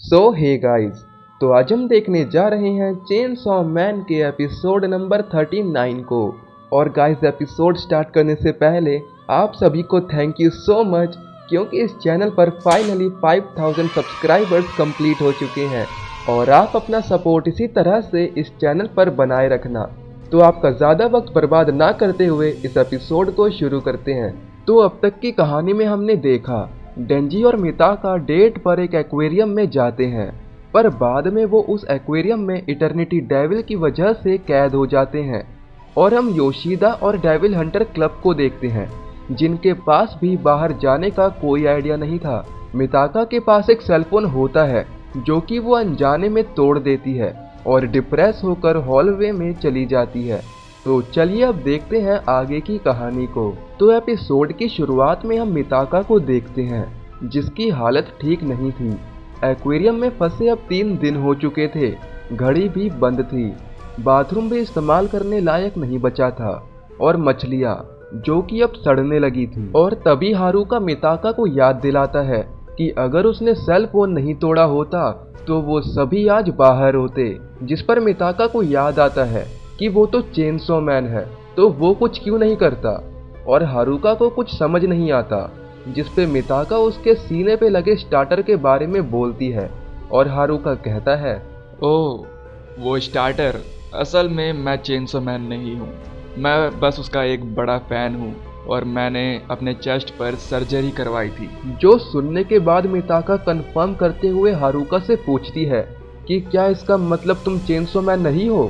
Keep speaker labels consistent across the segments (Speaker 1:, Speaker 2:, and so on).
Speaker 1: सो hey guys, तो आज हम देखने जा रहे हैं चेनसॉ मैन के एपिसोड नंबर 39 को। और गाइस, एपिसोड स्टार्ट करने से पहले आप सभी को थैंक यू सो मच, क्योंकि इस चैनल पर फाइनली 5000 सब्सक्राइबर्स कंप्लीट हो चुके हैं और आप अपना सपोर्ट इसी तरह से इस चैनल पर बनाए रखना। तो आपका ज़्यादा वक्त बर्बाद ना करते हुए इस एपिसोड को शुरू करते हैं। तो अब तक की कहानी में हमने देखा डेंजी और मिताका डेट पर एक एक्वेरियम में जाते हैं, पर बाद में वो उस एक्वेरियम में इटर्निटी डेविल की वजह से कैद हो जाते हैं। और हम योशिदा और डेविल हंटर क्लब को देखते हैं, जिनके पास भी बाहर जाने का कोई आइडिया नहीं था। मिताका के पास एक सेलफोन होता है जो कि वो अनजाने में तोड़ देती है और डिप्रेस होकर हॉलवे में चली जाती है। तो चलिए अब देखते हैं आगे की कहानी को। तो एपिसोड की शुरुआत में हम मिताका को देखते हैं, जिसकी हालत ठीक नहीं थी। एक्वेरियम में फंसे अब 3 दिन हो चुके थे, घड़ी भी बंद थी, बाथरूम भी इस्तेमाल करने लायक नहीं बचा था, और मछलियाँ जो कि अब सड़ने लगी थी। और तभी हारुका मिताका को याद दिलाता है कि अगर उसने सेल फोन नहीं तोड़ा होता तो वो सभी आज बाहर होते। जिस पर मिताका को याद आता है कि वो तो चेनसॉ मैन है, तो वो कुछ क्यों नहीं करता। और हारुका को कुछ समझ नहीं आता, जिस पे मिताका उसके सीने पे लगे स्टार्टर के बारे में बोलती है। और हारुका कहता है,
Speaker 2: ओह, वो स्टार्टर। असल में मैं चेनसॉ मैन नहीं हूँ, मैं बस उसका एक बड़ा फैन हूँ और मैंने अपने चेस्ट पर सर्जरी करवाई थी।
Speaker 1: जो सुनने के बाद मिताका कंफर्म करते हुए हारुका से पूछती है कि क्या इसका मतलब तुम चेनसॉ मैन नहीं हो।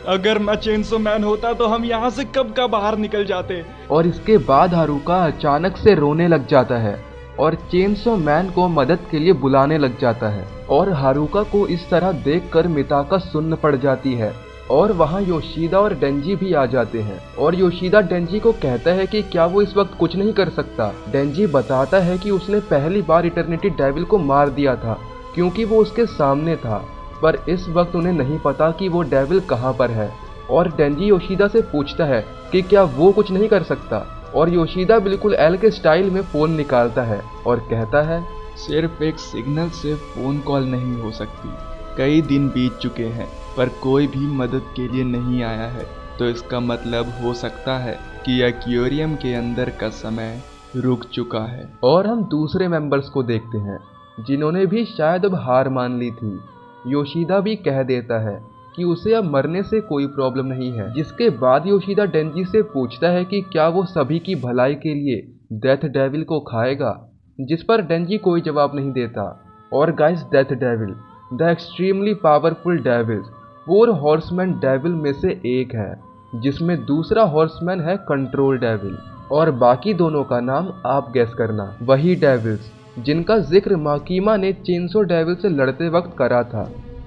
Speaker 2: अगर मैं चेनसॉ मैन होता तो हम यहाँ से कब का बाहर निकल जाते।
Speaker 1: और इसके बाद हारुका अचानक से रोने लग जाता है और चेनसॉ मैन को मदद के लिए बुलाने लग जाता है। और हारुका को इस तरह देखकर मिताका सुन्न पड़ जाती है। और वहाँ योशिदा और डेंजी भी आ जाते हैं। और योशिदा डेंजी को कहता है कि क्या वो इस वक्त कुछ नहीं कर सकता। डेंजी बताता है कि उसने पहली बार इटर्निटी डेविल को मार दिया था क्योंकि वो उसके सामने था, पर इस वक्त उन्हें नहीं पता कि वो डेविल कहाँ पर है। और डेंजी योशिदा से पूछता है कि क्या वो कुछ नहीं कर सकता। और योशिदा बिल्कुल एल के स्टाइल में फोन निकालता है और कहता है,
Speaker 2: सिर्फ एक सिग्नल से फोन कॉल नहीं हो सकती। कई दिन बीत चुके हैं पर कोई भी मदद के लिए नहीं आया है, तो इसका मतलब हो सकता है कि एक्वेरियम के अंदर का समय रुक चुका है।
Speaker 1: और हम दूसरे मेंबर्स को देखते हैं, जिन्होंने भी शायद अब हार मान ली थी। योशिदा भी कह देता है कि उसे अब मरने से कोई प्रॉब्लम नहीं है। जिसके बाद योशिदा डेंजी से पूछता है कि क्या वो सभी की भलाई के लिए डेथ डेविल को खाएगा, जिस पर डेंजी कोई जवाब नहीं देता। और guys, death devil the extremely powerful devil 4 horseman devil में से एक है, जिसमें दूसरा हॉर्समैन है कंट्रोल डेविल। और बाकी दोनों का नाम आप गेस करना। वही डेविल्स जिनका जिक्र माकीमा ने चेनसॉ डेविल से लड़ते वक्त करा था।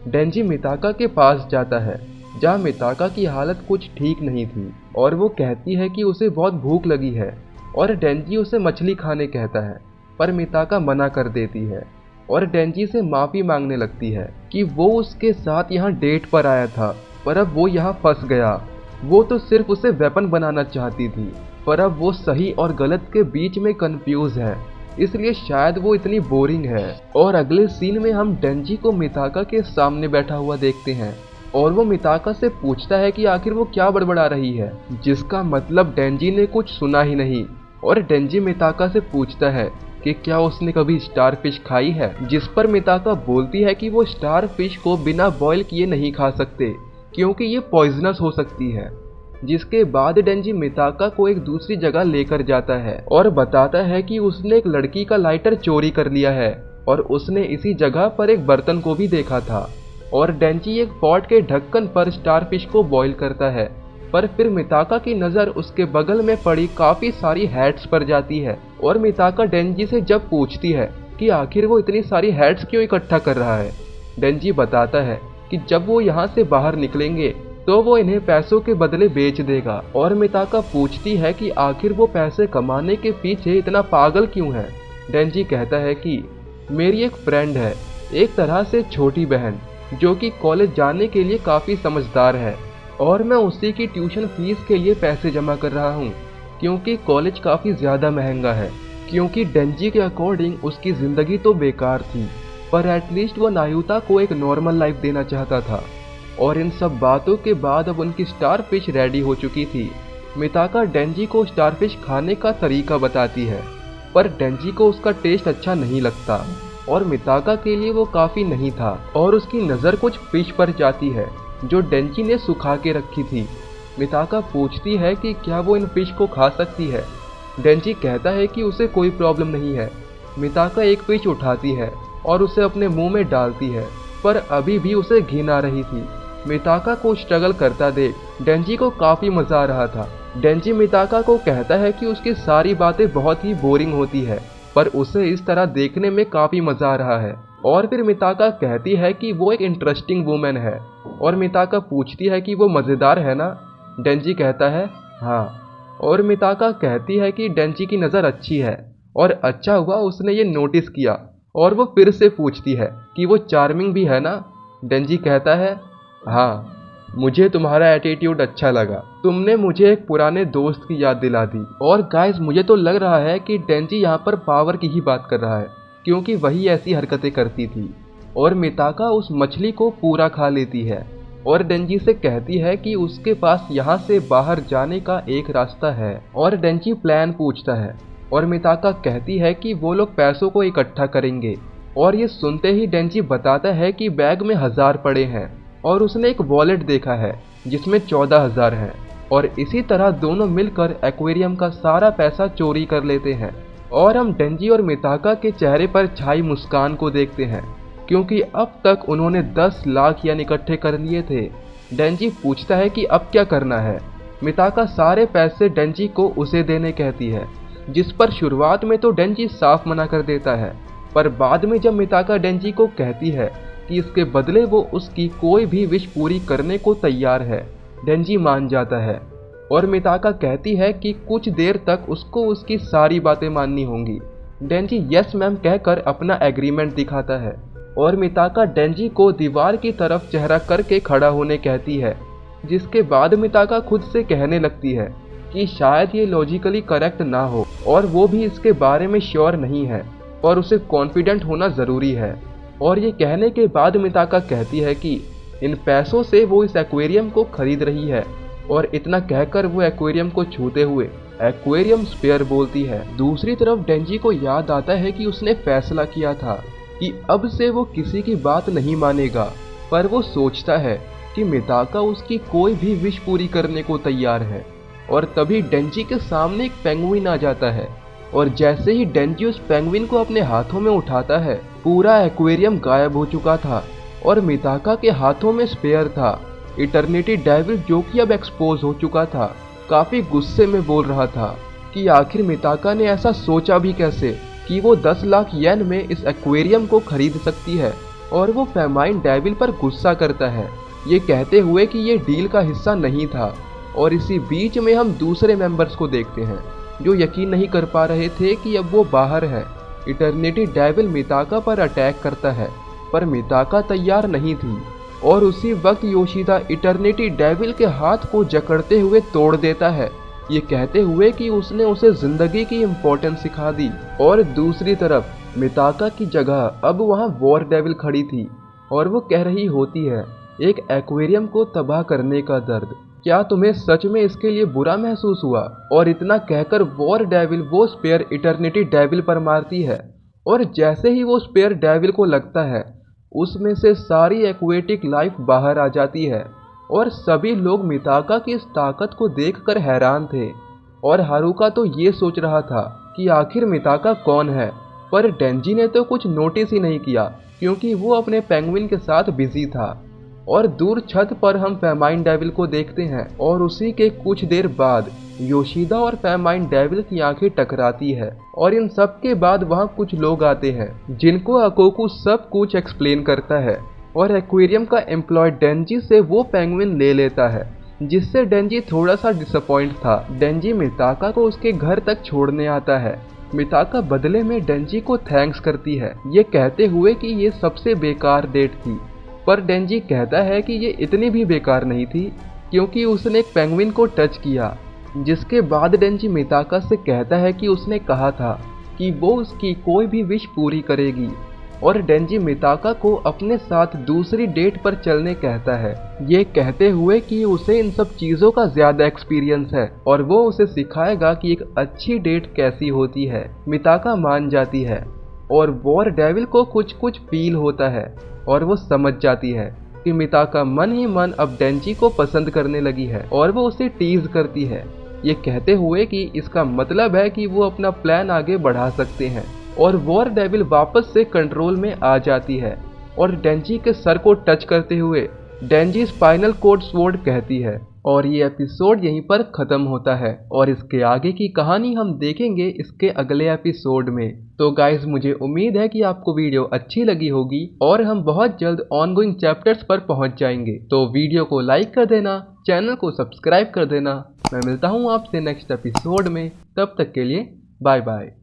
Speaker 1: डेंजी मिताका के पास जाता है, जहाँ मिताका की हालत कुछ ठीक नहीं थी और वो कहती है कि उसे बहुत भूख लगी है। और डेंजी उसे मछली खाने कहता है, पर मिताका मना कर देती है और डेंजी से माफ़ी मांगने लगती है कि वो उसके साथ यहाँ डेट पर आया था, पर अब वो यहाँ फंस गया। वो तो सिर्फ उसे वेपन बनाना चाहती थी, पर अब वो सही और गलत के बीच में कंफ्यूज है, इसलिए शायद वो इतनी बोरिंग है। और अगले सीन में हम डेंजी को मिताका के सामने बैठा हुआ देखते हैं और वो मिताका से पूछता है कि आखिर वो क्या बड़बड़ा रही है, जिसका मतलब डेंजी ने कुछ सुना ही नहीं। और डेंजी मिताका से पूछता है कि क्या उसने कभी स्टारफिश खाई है, जिस पर मिताका बोलती है कि वो स्टारफिश को बिना बॉईल किए नहीं खा सकते क्योंकि ये पॉइजनस हो सकती है। जिसके बाद डेंजी मिताका को एक दूसरी जगह लेकर जाता है और बताता है कि उसने एक लड़की का लाइटर चोरी कर लिया है और उसने इसी जगह पर एक बर्तन को भी देखा था। और डेंजी एक पॉट के ढक्कन पर स्टारफिश को बॉईल करता है, पर फिर मिताका की नज़र उसके बगल में पड़ी काफ़ी सारी हैट्स पर जाती है। और मिताका डेंजी से जब पूछती है कि आखिर वो इतनी सारी हैट्स क्यों इकट्ठा कर रहा है, डेंजी बताता है कि जब वो यहाँ से बाहर निकलेंगे तो वो इन्हें पैसों के बदले बेच देगा। और मिताका पूछती है कि आखिर वो पैसे कमाने के पीछे इतना पागल क्यों है। डेंजी कहता है कि मेरी एक फ्रेंड है, एक तरह से छोटी बहन, जो कि कॉलेज जाने के लिए काफ़ी समझदार है, और मैं उसी की ट्यूशन फीस के लिए पैसे जमा कर रहा हूँ क्योंकि कॉलेज काफ़ी ज़्यादा महंगा है। क्योंकि डेंजी के अकॉर्डिंग उसकी ज़िंदगी तो बेकार थी, पर एटलीस्ट वो नायुता को एक नॉर्मल लाइफ देना चाहता था। और इन सब बातों के बाद अब उनकी स्टारफिश रेडी हो चुकी थी। मिताका डेंजी को स्टारफिश खाने का तरीका बताती है, पर डेंजी को उसका टेस्ट अच्छा नहीं लगता और मिताका के लिए वो काफ़ी नहीं था। और उसकी नज़र कुछ फिश पर जाती है जो डेंजी ने सुखा के रखी थी। मिताका पूछती है कि क्या वो इन फिश को खा सकती है। डेंजी कहता है कि उसे कोई प्रॉब्लम नहीं है। मिताका एक फिश उठाती है और उसे अपने मुंह में डालती है, पर अभी भी उसे घिन आ रही थी। मिताका को स्ट्रगल करता देख डेंजी को काफ़ी मज़ा आ रहा था। डेंजी मिताका को कहता है कि उसकी सारी बातें बहुत ही बोरिंग होती है, पर उसे इस तरह देखने में काफ़ी मज़ा आ रहा है। और फिर मिताका कहती है कि वो एक इंटरेस्टिंग वूमेन है, और मिताका पूछती है कि वो मज़ेदार है ना। डेंजी कहता है हाँ, और मिताका कहती है कि डेंजी की नज़र अच्छी है और अच्छा हुआ उसने ये नोटिस किया। और वो फिर से पूछती है कि वो चार्मिंग भी है ना। डेंजी कहता है हाँ, मुझे तुम्हारा एटीट्यूड अच्छा लगा, तुमने मुझे एक पुराने दोस्त की याद दिला दी। और गाइस, मुझे तो लग रहा है कि डेंजी यहाँ पर पावर की ही बात कर रहा है, क्योंकि वही ऐसी हरकतें करती थी। और मिताका उस मछली को पूरा खा लेती है और डेंजी से कहती है कि उसके पास यहाँ से बाहर जाने का एक रास्ता है। और डेंजी प्लान पूछता है और मिताका कहती है कि वो लोग पैसों को इकट्ठा करेंगे। और ये सुनते ही डेंजी बताता है कि बैग में 1000 पड़े हैं और उसने एक वॉलेट देखा है जिसमें 14,000 हैं। और इसी तरह दोनों मिलकर एक्वेरियम का सारा पैसा चोरी कर लेते हैं। और हम डेंजी और मिताका के चेहरे पर छाई मुस्कान को देखते हैं, क्योंकि अब तक उन्होंने 10 लाख येन इकट्ठे कर लिए थे। डेंजी पूछता है कि अब क्या करना है। मिताका सारे पैसे डेंजी को उसे देने कहती है, जिस पर शुरुआत में तो डेंजी साफ मना कर देता है, पर बाद में जब मिताका डेंजी को कहती है कि इसके बदले वो उसकी कोई भी विश पूरी करने को तैयार है, डेंजी मान जाता है। और मिताका कहती है कि कुछ देर तक उसको उसकी सारी बातें माननी होंगी। डेंजी यस मैम कहकर अपना एग्रीमेंट दिखाता है और मिताका डेंजी को दीवार की तरफ चेहरा करके खड़ा होने कहती है, जिसके बाद मिताका खुद से कहने लगती है कि शायद ये लॉजिकली करेक्ट ना हो और वो भी इसके बारे में श्योर नहीं है और उसे कॉन्फिडेंट होना ज़रूरी है। और ये कहने के बाद मिताका कहती है कि इन पैसों से वो इस एक्वेरियम को खरीद रही है। और इतना कहकर वो एक्वेरियम को छूते हुए एक्वेरियम स्पेयर बोलती है। दूसरी तरफ डेंजी को याद आता है कि उसने फैसला किया था कि अब से वो किसी की बात नहीं मानेगा, पर वो सोचता है कि मिताका उसकी कोई भी विश पूरी करने को तैयार है। और तभी डेंजी के सामने एक पेंगुइन आ जाता है और जैसे ही डेंजी उस पेंगुइन को अपने हाथों में उठाता है, पूरा एक्वेरियम गायब हो चुका था और मिताका के हाथों में स्पेयर था। इटर्निटी डेविल, जो कि अब एक्सपोज हो चुका था, काफी गुस्से में बोल रहा था कि आखिर मिताका ने ऐसा सोचा भी कैसे कि वो 10 लाख येन में इस एक्वेरियम को खरीद सकती है। और वो फेमाइन डेविल पर गुस्सा करता है, ये कहते हुए कि ये डील का हिस्सा नहीं था। और इसी बीच में हम दूसरे मेंबर्स को देखते हैं जो यकीन नहीं कर पा रहे थे कि अब वो बाहर है। इटर्निटी डेविल मिताका पर अटैक करता है, पर मिताका तैयार नहीं थी। और उसी वक्त योशिदा इटर्निटी डेविल के हाथ को जकड़ते हुए तोड़ देता है, ये कहते हुए कि उसने उसे जिंदगी की इम्पोर्टेंस सिखा दी। और दूसरी तरफ मिताका की जगह अब वहाँ वॉर डेविल खड़ी थी और वो कह रही होती है, एक एक्वेरियम को तबाह करने का दर्द, क्या तुम्हें सच में इसके लिए बुरा महसूस हुआ? और इतना कहकर वॉर डेविल वो स्पेयर इटर्निटी डेविल पर मारती है और जैसे ही वो स्पेयर डेविल को लगता है, उसमें से सारी एक्वेटिक लाइफ बाहर आ जाती है। और सभी लोग मिताका की इस ताकत को देखकर हैरान थे। और हारुका तो ये सोच रहा था कि आखिर मिताका कौन है, पर डेंजी ने तो कुछ नोटिस ही नहीं किया क्योंकि वो अपने पेंगुइन के साथ बिजी था। और दूर छत पर हम फेमाइन डेविल को देखते हैं और उसी के कुछ देर बाद योशिदा और फेमाइन डेविल की आंखें टकराती है। और इन सब के बाद वहाँ कुछ लोग आते हैं जिनको अकोकू सब कुछ एक्सप्लेन करता है और एक्वेरियम का एम्प्लॉय डेंजी से वो पेंगुइन ले लेता है, जिससे डेंजी थोड़ा सा डिसअपॉइंट था। डेंजी मिताका को उसके घर तक छोड़ने आता है। मिताका बदले में डेंजी को थैंक्स करती है, ये कहते हुए कि ये सबसे बेकार डेट थी। पर डेंजी कहता है कि ये इतनी भी बेकार नहीं थी क्योंकि उसने एक पेंगुइन को टच किया जिसके बाद डेंजी मिताका से कहता है कि उसने कहा था कि वो उसकी कोई भी विश पूरी करेगी, और डेंजी मिताका को अपने साथ दूसरी डेट पर चलने कहता है, ये कहते हुए कि उसे इन सब चीज़ों का ज़्यादा एक्सपीरियंस है और वो उसे सिखाएगा कि एक अच्छी डेट कैसी होती है। मिताका मान जाती है और वॉर डेविल को कुछ कुछ फील होता है और वो समझ जाती है कि मिताका मन ही मन अब डेंजी को पसंद करने लगी है और वो उसे टीज करती है, ये कहते हुए कि इसका मतलब है कि वो अपना प्लान आगे बढ़ा सकते हैं। और वॉर डेविल वापस से कंट्रोल में आ जाती है और डेंजी के सर को टच करते हुए डेंजी स्पाइनल कोड स्वॉर्ड कहती है। और ये एपिसोड यहीं पर ख़त्म होता है और इसके आगे की कहानी हम देखेंगे इसके अगले एपिसोड में। तो गाइज, मुझे उम्मीद है कि आपको वीडियो अच्छी लगी होगी और हम बहुत जल्द ऑनगोइंग चैप्टर्स पर पहुंच जाएंगे। तो वीडियो को लाइक कर देना, चैनल को सब्सक्राइब कर देना। मैं मिलता हूं आपसे नेक्स्ट एपिसोड में, तब तक के लिए बाय बाय।